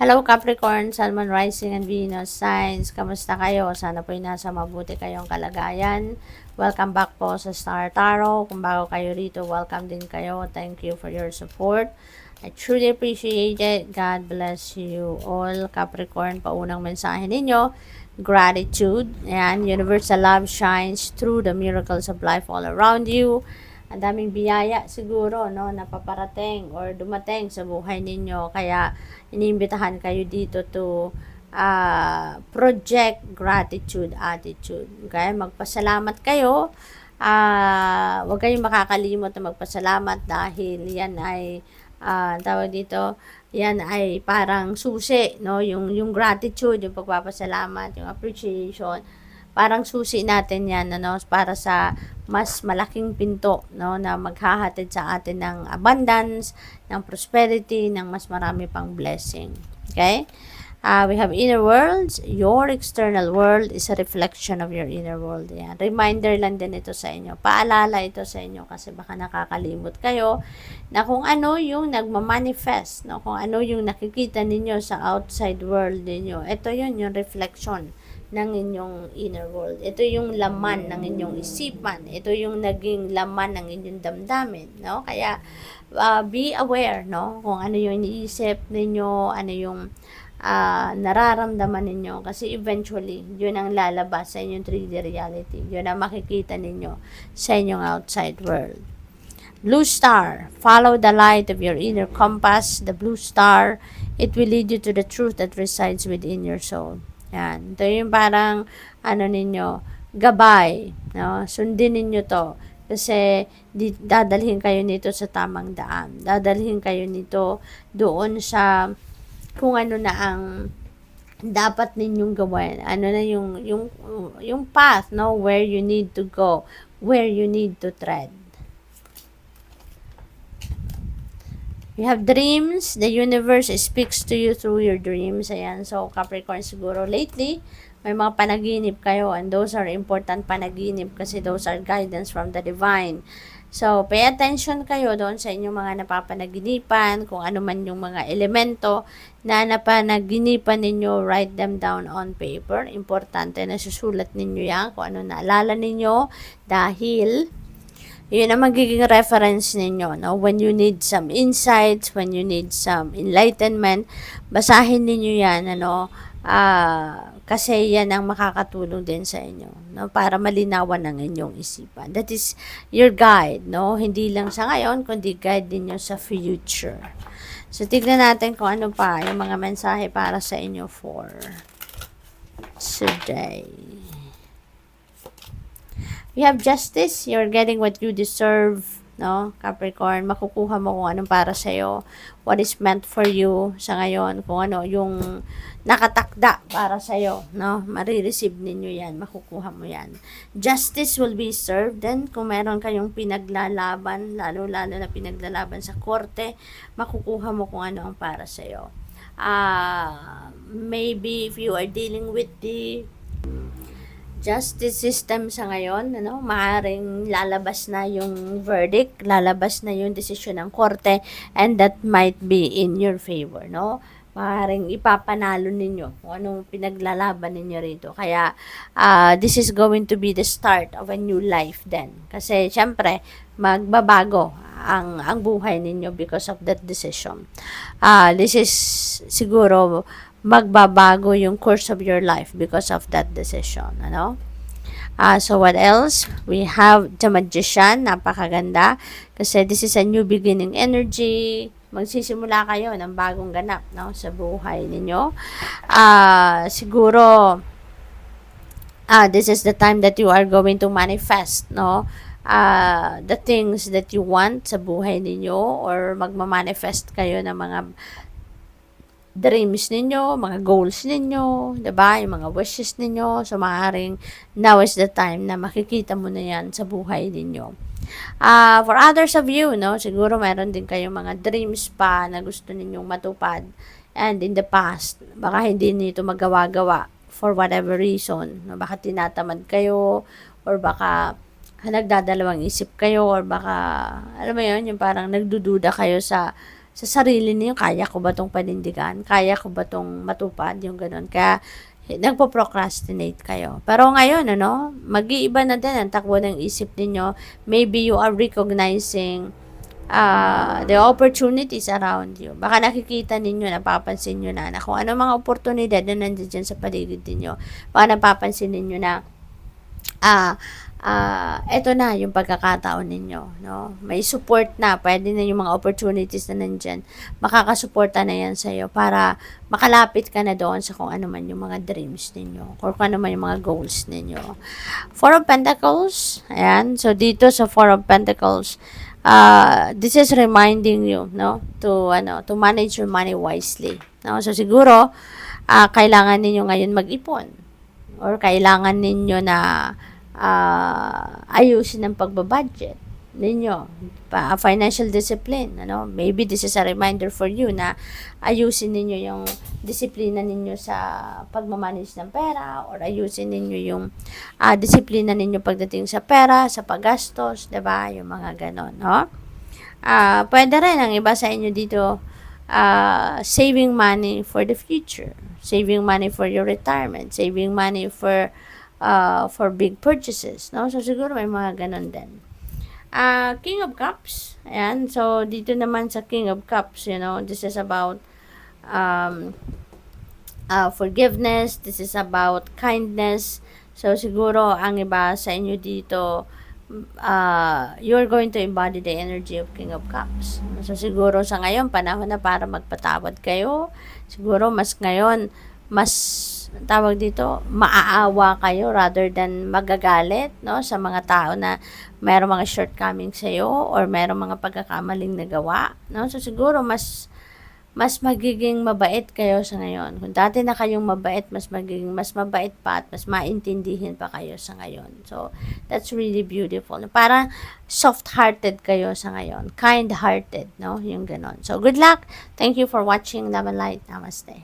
Hello Capricorn, Salmon Rising and Venus Signs. Kamusta kayo? Sana po nasa mabuti kayong kalagayan. Welcome back po sa Star Tarot. Kung bago kayo rito, welcome din kayo. Thank you for your support. I truly appreciate it. God bless you all. Capricorn, paunang mensahe ninyo. Gratitude. And universal love shines through the miracles of life all around you. Ang daming biyaya siguro, no, na paparating or dumating sa buhay ninyo. Kaya, iniimbitahan kayo dito to project gratitude attitude. Okay? Magpasalamat kayo. Huwag kayong makakalimot na magpasalamat dahil yan ay, tawag dito, yan ay parang susi, no? Yung gratitude, yung pagpapasalamat, yung appreciation, parang susi natin yan, ano, para sa mas malaking pinto, no, na maghahatid sa atin ng abundance, ng prosperity, ng mas marami pang blessing. Okay? We have inner worlds. Your external world is a reflection of your inner world. Yan. Reminder lang din ito sa inyo. Paalala ito sa inyo kasi baka nakakalimot kayo na kung ano yung nagmamanifest, no? Kung ano yung nakikita ninyo sa outside world ninyo. Ito yun, yung reflection ng inyong inner world. Ito yung laman ng inyong isipan. Ito yung naging laman ng inyong damdamin, no? Kaya be aware, no? Kung ano yung iniisip ninyo, ano yung nararamdaman ninyo, kasi eventually yun ang lalabas sa inyong 3D reality. Yun ang makikita ninyo sa inyong outside world. Blue star, follow the light of your inner compass. The blue star, it will lead you to the truth that resides within your soul. Yan. Ito yung parang, ninyo, gabay. No? Sundin ninyo to. Kasi, dadalhin kayo nito sa tamang daan. Dadalhin kayo nito doon sa, kung ano na ang dapat ninyong gawin. Ano na yung path, no? Where you need to go. Where you need to tread. You have dreams. The universe speaks to you through your dreams. Ayan. So, Capricorn, siguro lately, may mga panaginip kayo. And those are important panaginip kasi those are guidance from the divine. So, pay attention kayo doon sa inyong mga napapanaginipan. Kung ano man yung mga elemento na napanaginipan ninyo, write them down on paper. Importante na susulat ninyo yan kung ano naalala ninyo. Dahil yun ang magiging reference ninyo, no? When you need some insights, when you need some enlightenment, basahin ninyo yan, ano, kasi yan ang makakatulong din sa inyo, no? Para malinawan ang inyong isipan. That is your guide, no? Hindi lang sa ngayon, kundi guide ninyo sa future. So, tignan natin kung ano pa yung mga mensahe para sa inyo for today. You have justice. You're getting what you deserve, no? Capricorn, makukuha mo kung anong para sa'yo. What is meant for you sa ngayon. Kung ano yung nakatakda para sa'yo, no? Marireceive ninyo yan. Makukuha mo yan. Justice will be served. Then, kung meron kayong pinaglalaban, lalo-lalo na pinaglalaban sa korte, makukuha mo kung ano ang para sa'yo. Maybe if you are dealing with the justice system sa ngayon, ano, maaaring lalabas na yung verdict, lalabas na yung desisyon ng korte, and that might be in your favor, no? Maaaring ipapanalo ninyo kung anong pinaglalaban ninyo rito. Kaya, this is going to be the start of a new life then. Kasi, syempre, magbabago ang buhay ninyo because of that decision. This is siguro magbabago yung course of your life because of that decision, ano? So what else? We have the Magician, napakaganda kasi this is a new beginning energy. Magsisimula kayo ng bagong ganap, no, sa buhay ninyo. Siguro this is the time that you are going to manifest, no, the things that you want sa buhay ninyo, or magma-manifest kayo ng mga dreams ninyo, mga goals ninyo, diba? Yung mga wishes ninyo. So, maaaring now is the time na makikita mo na yan sa buhay ninyo. For others of you, no, siguro meron din kayong mga dreams pa na gusto ninyong matupad. And in the past, baka hindi nito magawa-gawa for whatever reason. No? Baka tinatamad kayo, or baka nagdadalawang isip kayo, or baka, alam mo yun, yung parang nagdududa kayo sa sa sarili niyo, kaya ko ba tong panindigan? Kaya ko ba tong matupad? Yung ganun. Kaya, nagpo-procrastinate kayo. Pero ngayon, mag-iiba na din ang takbo ng isip ninyo. Maybe you are recognizing the opportunities around you. Baka nakikita ninyo, napapansin nyo na kung ano mga oportunidad na nandiyan dyan sa paligid ninyo. Baka napapansin ninyo na eto na yung pagkakataon ninyo, no? May support na, pwede na yung mga opportunities na nandyan, makakasuporta na yan sa'yo para makalapit ka na doon sa kung ano man yung mga dreams ninyo, or kung ano man yung mga goals ninyo. Four of Pentacles, ayan, so dito sa Four of Pentacles, this is reminding you, no, to manage your money wisely, no? So siguro kailangan ninyo ngayon mag-ipon, or kailangan ninyo na ayusin ang pagbabudget ninyo, financial discipline, maybe this is a reminder for you na ayusin ninyo yung disiplina ninyo sa pagmamanage ng pera, or ayusin ninyo yung disiplina ninyo pagdating sa pera, sa paggastos, diba? Yung mga ganon, no? Pwede rin ang iba sa inyo dito, saving money for the future, saving money for your retirement, saving money for big purchases, no? So siguro may mga ganon din. King of Cups, ayan, so dito naman sa King of Cups, this is about forgiveness, this is about kindness. So siguro ang iba sa inyo dito, you're going to embody the energy of King of Cups. So siguro sa ngayon, panahon na para magpatawad kayo. Siguro mas ngayon, tawag dito, maaawa kayo rather than magagalit, no, sa mga tao na mayroong mga shortcomings sa iyo, or mayroong mga pagkakamaling nagawa, no? So siguro mas magiging mabait kayo sa ngayon. Kung dati na kayong mabait, mas mabait pa, at mas maintindihin pa kayo sa ngayon. So that's really beautiful. Parang soft-hearted kayo sa ngayon, kind-hearted, no, yung ganon. So good luck. Thank you for watching. Love and light. Namaste.